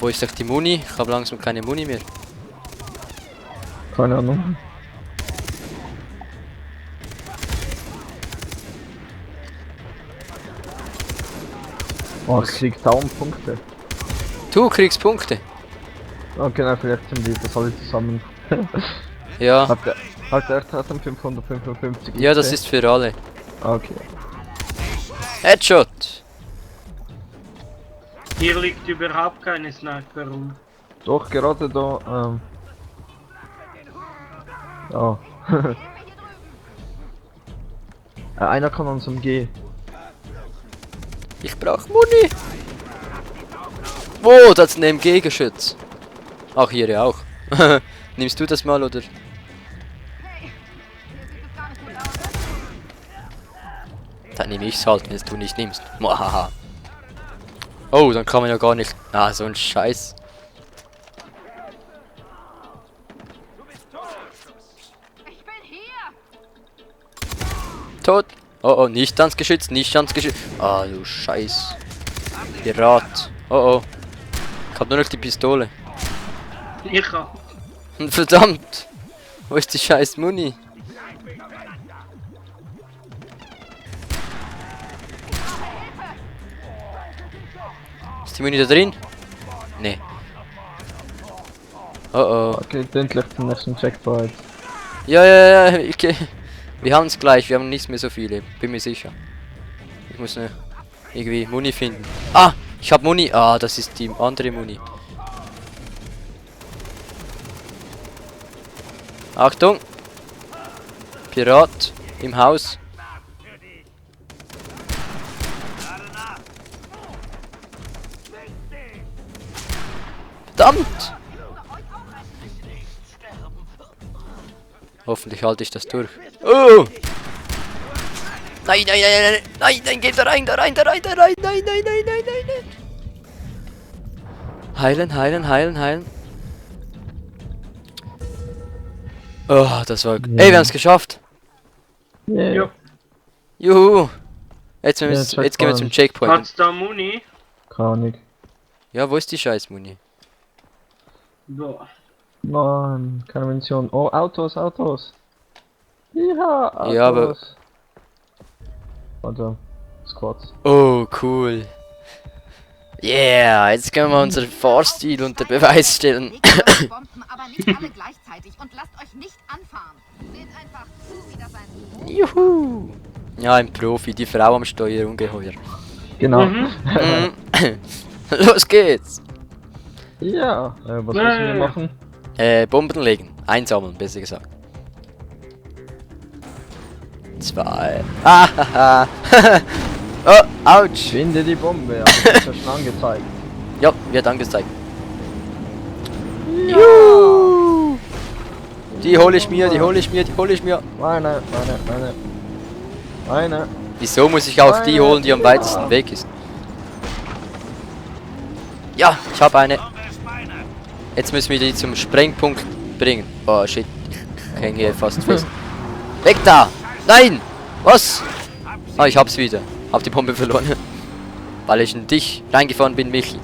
Wo ist doch die Muni? Ich habe langsam keine Muni mehr. Keine Ahnung. Oh, ich krieg 1000 Punkte. Du kriegst Punkte. Oh, genau, vielleicht sind die das alle zusammen. Ja. Hat der 1555? Ja, das ist für alle. Okay. Headshot. Hier liegt überhaupt keine Sniper rum. Doch, gerade da, Oh. Einer kann uns umgehen. Ich brauch Muni. Wo? Das ist ein MG-Geschütz. Ach, hier ja auch. Nimmst du das mal, oder? Dann nehme ich's halt, wenn es du nicht nimmst. Muahaha. Oh, dann kann man ja gar nicht. Ah, so ein Scheiß. Ich bin hier! Tot. Oh, oh, nicht ans Geschütz, nicht ans Geschütz. Ah, du Scheiß. Pirat. Oh, oh. Ich hab nur noch die Pistole. Ich hab. Verdammt. Wo ist die scheiß Muni? Ist die Muni da drin? Nee. Oh, oh. Okay, endlich zum nächsten Checkpoint. Ja, ja, ja, okay. Wir haben es gleich, wir haben nicht mehr so viele, bin mir sicher. Ich muss nur irgendwie Muni finden. Ah, ich habe Muni. Ah, das ist die andere Muni. Achtung! Pirat im Haus. Verdammt! Hoffentlich halte ich das durch. Oh! Nein, nein, nein, nein, nein, nein, geht da rein, da rein, da rein, da rein, nein, nein, nein, nein, nein, nein. Heilen, heilen, heilen, heilen. Oh, das war... Ja. Ey, wir haben es geschafft. Yeah. Ja. Juhu. Jetzt, Ja, jetzt gehen wir Checkpoint. zum Checkpoint. Hat's da Muni? Keine Ahnung. Ja, wo ist die Scheiß-Muni? Boah. Nein, keine Munition. Oh, Autos, Autos. Ja, Autos. Ja, aber- Warte, Squads. Oh, cool. Yeah, jetzt können wir unseren Fahrstil unter Beweis stellen. Legt eure Bomben, aber nicht alle gleichzeitig und lasst euch nicht anfahren. Seht einfach zu, wie das ein Juhu. Ja, ein Profi, die Frau am Steuer, ungeheuer. Genau. Mhm. Los geht's. Ja, was müssen wir machen? Bomben legen. Einsammeln, besser gesagt. 2. Ah, oh, ouch. Finde die Bombe, ja, das ist ja schon angezeigt. Ja, wird angezeigt. Juhu. Die hole ich mir, die hole ich mir, die hole ich mir. Meine. Wieso muss ich auch die holen, die am weitesten weg ist? Ja, ich habe eine. Jetzt müssen wir die zum Sprengpunkt bringen. Oh shit, ich hänge hier fast fest. Weg da! Nein! Was? Ah, ich hab's wieder. Hab die Bombe verloren. Weil ich in dich reingefahren bin, Michi.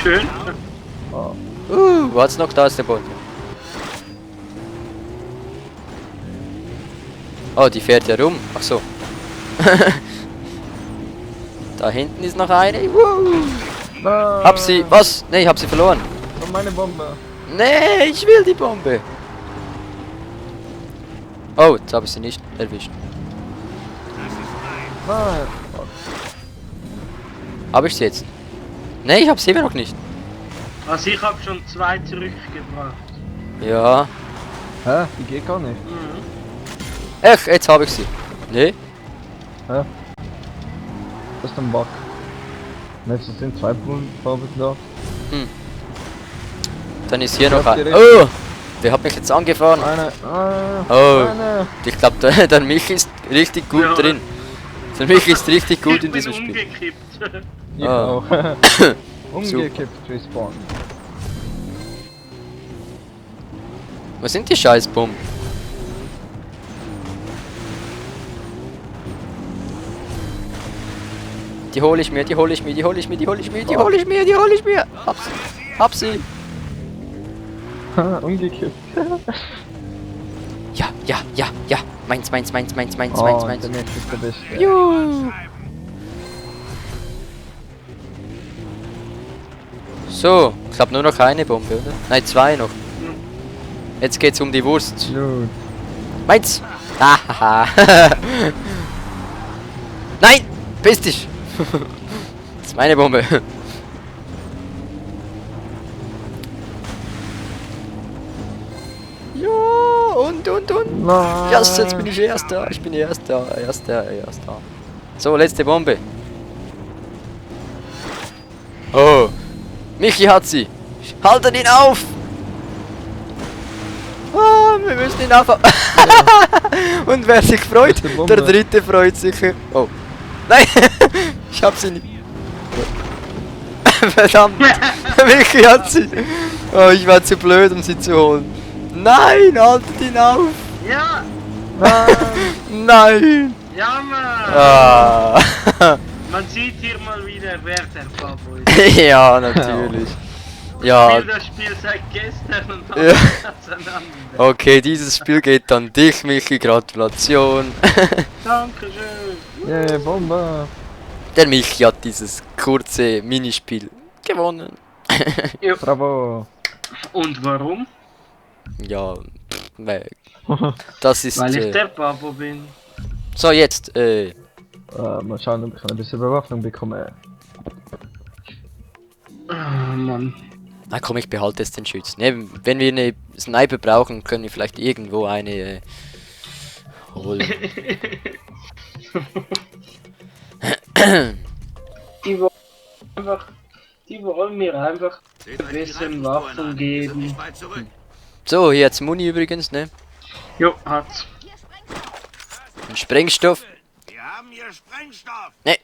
Schön. What's noch? Da ist der Bombe. Oh, die fährt ja rum. Ach so. Da hinten ist noch eine. Hab sie. Was? Ne, ich hab sie verloren. Und meine Bombe. Nee, ich will die Bombe. Oh, jetzt habe ich sie nicht erwischt. Nein. Habe ich sie jetzt? Nee, ich habe sie immer noch nicht. Also ich hab schon 2 zurückgebracht. Ja. Hä? Die geht gar nicht. Mhm. Ach, jetzt habe ich sie. Nee. Das ist ein Bug. Jetzt sind 2 Bomben da. Dann ist hier noch hab ein. die Oh! Wer hat mich jetzt angefahren? Eine. Oh. Eine. Ich glaube, der Milch ist richtig gut Ja. drin. Der Milch ist richtig gut Ich in bin diesem Spiel. umgekippt. Ich Ah. auch. Umgekippt, respawn. Was sind die Scheißbomben? Die hole ich mir, die hole ich mir, die hole ich mir, die hole ich mir, die hole ich mir, die hole ich mir. Hab sie. Umgekippt. Ja, ja, ja, ja. Meins, meins, meins, meins, meins, Oh, meins, meins. der Mensch ist der Beste. Juhu. So, ich glaube nur noch eine Bombe, oder? Nein, 2 noch. Jetzt geht's um die Wurst. Gut. Meins! Hahaha! Nein! Piss dich! Das ist meine Bombe. Ja, und. Nein. Yes, jetzt bin ich Erster. Ich bin Erster. So, letzte Bombe. Oh. Michi hat sie. Haltet ihn auf! Ah, wir müssen ihn aufhalten. Und wer sich freut, Letzte Bombe. der dritte freut sich. Oh. Nein! Ich hab sie nicht. Verdammt! Michi hat sie. Oh, ich war zu blöd, um sie zu holen. Nein, haltet ihn auf! Ja! Nein! Ja, Mann! Ah. Man sieht hier mal wieder, wer der Pabo ist. Ja, natürlich. Ja, Ich spiele das Spiel seit gestern und Ja. habe auseinander. okay, dieses Spiel geht an dich, Michi. Gratulation. Dankeschön. Yeah, Bombe. Der Michi hat dieses kurze Minispiel gewonnen. Bravo. Und warum? Ja, weg. Das ist. Weil ich der Pabo bin. So, jetzt, Mal schauen, ob ich ein bisschen Bewaffnung bekomme. Ah, Mann. na komm, ich behalte jetzt den Schützen. Ne, wenn wir eine Sniper brauchen, können wir vielleicht irgendwo eine holen. Die wollen mir einfach ein bisschen Waffen geben. So, hier jetzt Muni übrigens, ne? Jo, hat's. Und Sprengstoff. Wir haben hier Sprengstoff. Ne.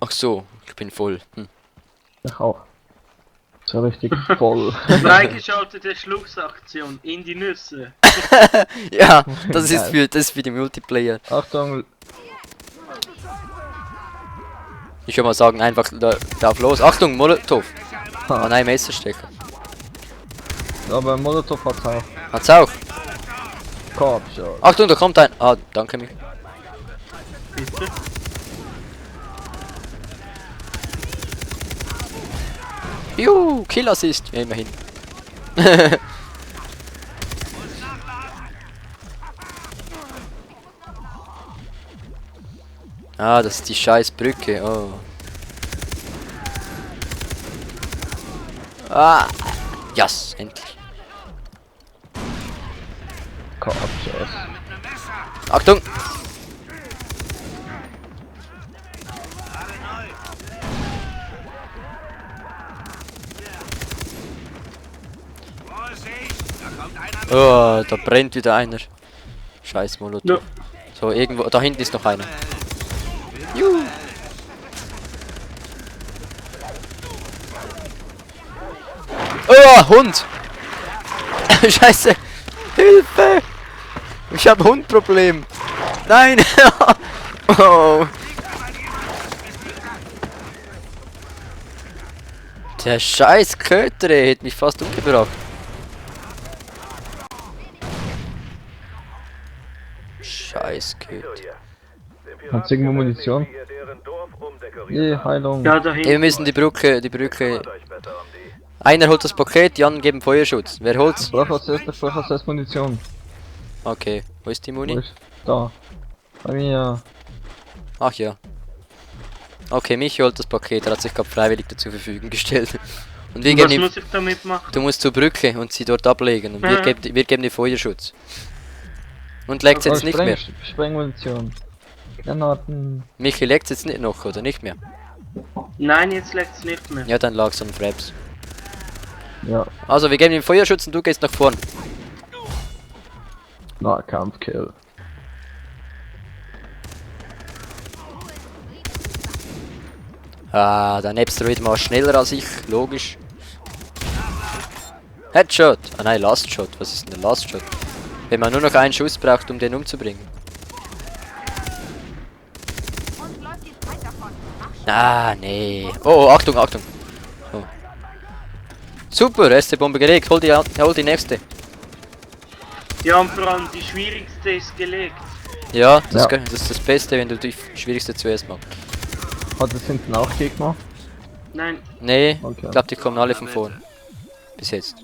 Ach so, ich bin voll. Hm. Ich auch. So richtig voll. Freigeschaltete Schlucksaktion in die Nüsse. Ja, das ist Geil. für die Multiplayer. Achtung, Ich würde mal sagen, einfach drauf los. Achtung, Molotov. Oh ha, nein, Messerstecher. aber Molotov hat's auch. Hat's auch. Kopfshot. Achtung, da kommt ein. Ah, danke mich. Bitte? Juhu, Kill Assist. Ja, immerhin. Ah, das ist die scheiß Brücke. Oh. Ah. Yes, endlich. Kopfshot. Achtung! Vorsicht, da kommt einer mit. Oh, da brennt wieder einer. Scheiß Molotov. No. So, irgendwo. Da hinten ist noch einer. Juhu. Oh, Hund! Scheiße! Hilfe! Ich habe Hundproblem! Nein! Oh! Der scheiß Köter hätte mich fast umgebracht. Scheiß Köter. Hat's irgendwo Munition? Nee, Heilung. Ja, da Wir hinten. müssen die Brücke. Einer holt das Paket, die anderen geben Feuerschutz. Wer holt's? Ich brauche als erst Munition. Okay, wo ist die Wo Muni? ist? Da. Bei mir. Ach ja. Okay, Michi holt das Paket, er hat sich gerade freiwillig zur Verfügung gestellt. Und wir Und geben was ihm, muss ich damit machen? du musst zur Brücke und sie dort ablegen und Ja. wir geben dir Feuerschutz. Und legt's jetzt nicht mehr. Sprengmunition. Granaten. Michi legt's jetzt nicht noch, oder nicht mehr? Nein, jetzt leckt's nicht mehr. Ja, dann lag's an Fraps. Ja. Also, wir geben ihm Feuerschutz und du gehst nach vorn. Nahkampfkill. Ah, der Asteroid war schneller als ich, logisch. Headshot! Ah nein, Last Shot. Was ist denn der Last Shot? Wenn man nur noch einen Schuss braucht, um den umzubringen. Ah, nee. Oh, Achtung, Achtung. Oh. Super, erste Bombe gelegt. Hol die nächste. Ja, und vor allem die schwierigste ist gelegt. Ja, das, Ja. das ist das Beste, wenn du die schwierigste zuerst machst. Hat es hinten auch Gegner? Nein, Nee, Okay. ich glaube, die kommen alle von vorne. Bis jetzt.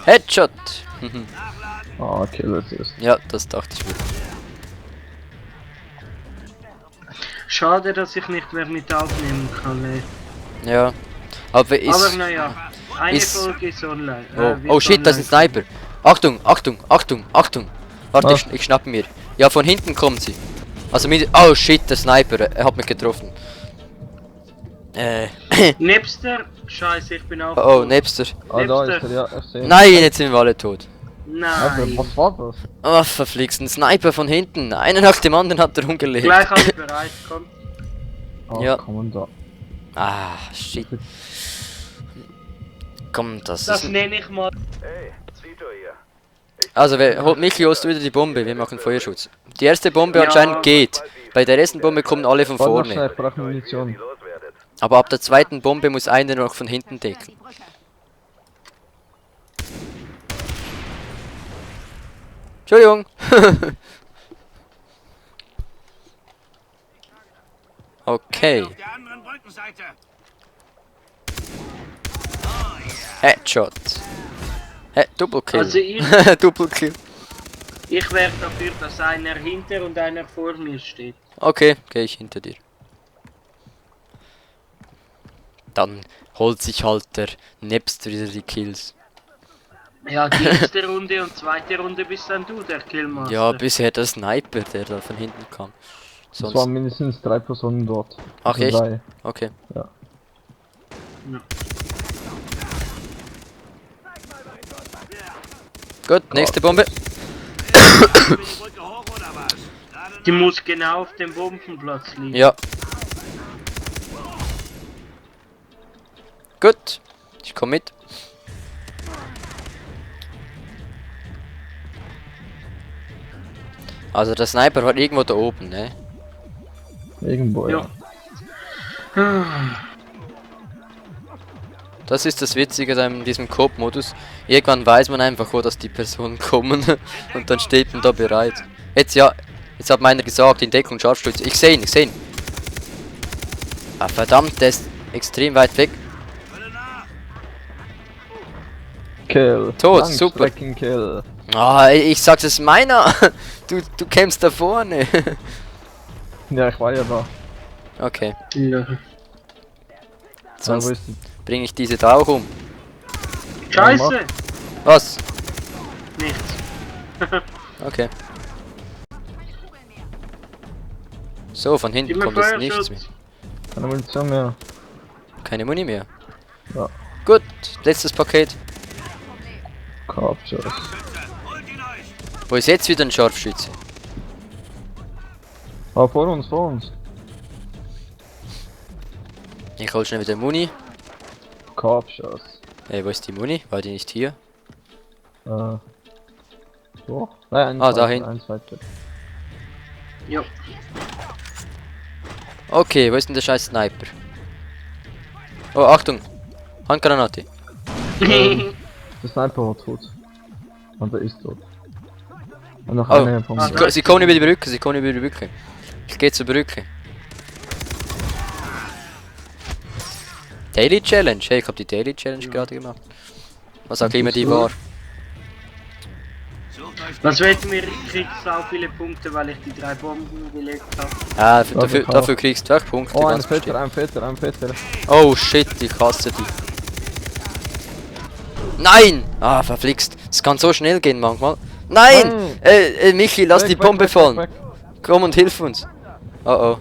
Headshot! Ah, okay, das ist. Ja, das dachte ich mir. schade, dass ich nicht mehr mit aufnehmen kann. Ey. Ja. Aber ist. Aber naja, eine ist- Folge ist online. Oh, wird oh shit, das ist ein online Sniper. Achtung, Achtung, Achtung, Achtung. Warte, Was? ich schnapp mir. Ja, von hinten kommen sie. Also mit. Oh shit, der Sniper, er hat mich getroffen. Nebster, scheiße, ich bin auch. Oh, tot. Napster. Ah, da Nebster. ist er, ja, FC. Nein, jetzt sind wir alle tot. Nein. Was war das? Oh, verflixt, ein Sniper von hinten. Einer nach dem anderen hat er umgelegt. Gleich alle bereit, komm. Ah, Ja. Kommandant. Ah, shit. Komm, das Das ist. nenne ich mal. Also, holt Michi, holst du wieder die Bombe? Wir machen Feuerschutz. Die erste Bombe Ja. anscheinend geht. Bei der ersten Bombe kommen alle von Warte noch schnell, vorne. ich brauche Munition. Aber ab der zweiten Bombe muss einer noch von hinten decken. Entschuldigung. Okay. Auf der anderen Brückenseite. Headshot. Doppelkill. Also ich- Doppelkill. Ich wäre dafür, dass einer hinter und einer vor mir steht. Okay, gehe ich hinter dir. Dann holt sich halt der Napster wieder die Kills. Ja, die erste Runde und zweite Runde bist dann du der Killmaster. Ja, bisher der Sniper, der da von hinten kam. Es waren Sonst. mindestens 3 Personen dort. Ach Also echt? 3. Okay. Ja. Gut, nächste Bombe. Will die Brücke hoch oder was? Gerade Die muss genau auf dem Bombenplatz liegen. Ja. Gut. Ich komm mit. Also der Sniper war irgendwo da oben, ne? Irgendwo, ja. Ja. Das ist das Witzige in diesem Coop-Modus. Irgendwann weiß man einfach, wo das die Personen kommen und dann steht man da bereit. Jetzt ja, jetzt hat meiner gesagt, in Deckung Scharfstütze. Ich sehe ihn, ich sehe ihn. Ah verdammt, der ist extrem weit weg. Kill. Tot, super. Kill. Ah, ich sag's, es ist meiner. Du kämpfst da vorne. Ja, ich war ja da. Okay, Ja. Ja, wo sonst ist die? bringe ich diese da auch um. Scheiße! Was? Nichts. Okay. So, von hinten Immer kommt jetzt nichts mehr. Feuerschutz. Keine Munition mehr. Keine Muni mehr. Ja. Gut, letztes Paket. Korbschuss. holt ihn euch. Wo ist jetzt wieder ein Scharfschütze? Ah, vor uns, vor uns. Ich hol schnell wieder Muni. Korbschuss. Ey, wo ist die Muni? War die nicht hier? Wo? Nein, Ah, dahin. Ein zweiter. Ja. Okay, wo ist denn der scheiß Sniper? Oh, Achtung! Handgranate. Der Sniper war tot. Und er ist tot. Und noch Oh, eine von Ah, mir. Sie kommen über die Brücke, sie kommen über die Brücke. Ich gehe zur Brücke. Daily Challenge? Hey, ich habe die Daily Challenge gerade gemacht. Was auch immer die war. Sucht euch Was wetten wir, ich krieg so viele Punkte, weil ich die 3 Bomben gelegt habe. Ah, Okay. dafür kriegst du auch Punkte. Oh, ein ganz Fetter, bestimmt. ein Fetter. Oh shit, ich hasse die. Nein! Ah, verflixt. Es kann so schnell gehen manchmal. Nein! Michi, lass die Bombe fallen. Komm und hilf uns. Oh oh.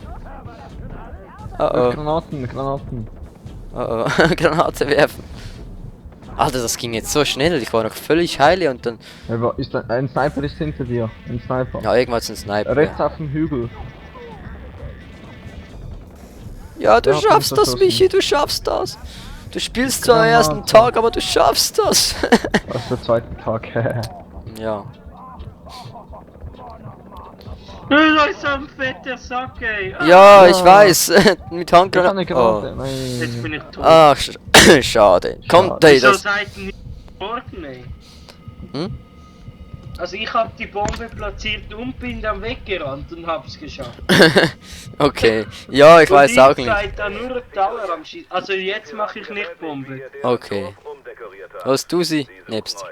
Oh oh. Granaten. Oh oh. Granate werfen. Alter, das ging jetzt so schnell. Ich war noch völlig heile und dann. Ist ein Sniper ist hinter dir. Ein Sniper. Ja, irgendwas ein Sniper. Rechts auf dem Hügel. Ja, du Ja, schaffst das, verschossen. Michi, du schaffst das. Du spielst zwar am ersten Granate. Tag, aber du schaffst das. Das ist der zweite Tag. Ja. Da ist so ein fetter Sack, ey. Ah, Ja, Ja. ich weiß. Mit Ich kann eine Handgranaten. Granate. Oh. Jetzt bin Nein. ich tot. Ach, schade. Kommt, ey, Wieso das... seid ihr nicht geworden, ey? Hm? Also ich hab die Bombe platziert und bin dann weggerannt und hab's geschafft. Okay. Ja, ich weiß auch Und ihr nicht. seid da nur Tower am Schießen. Also jetzt mache ich nicht Bombe. Okay. Was du sie? Nebst.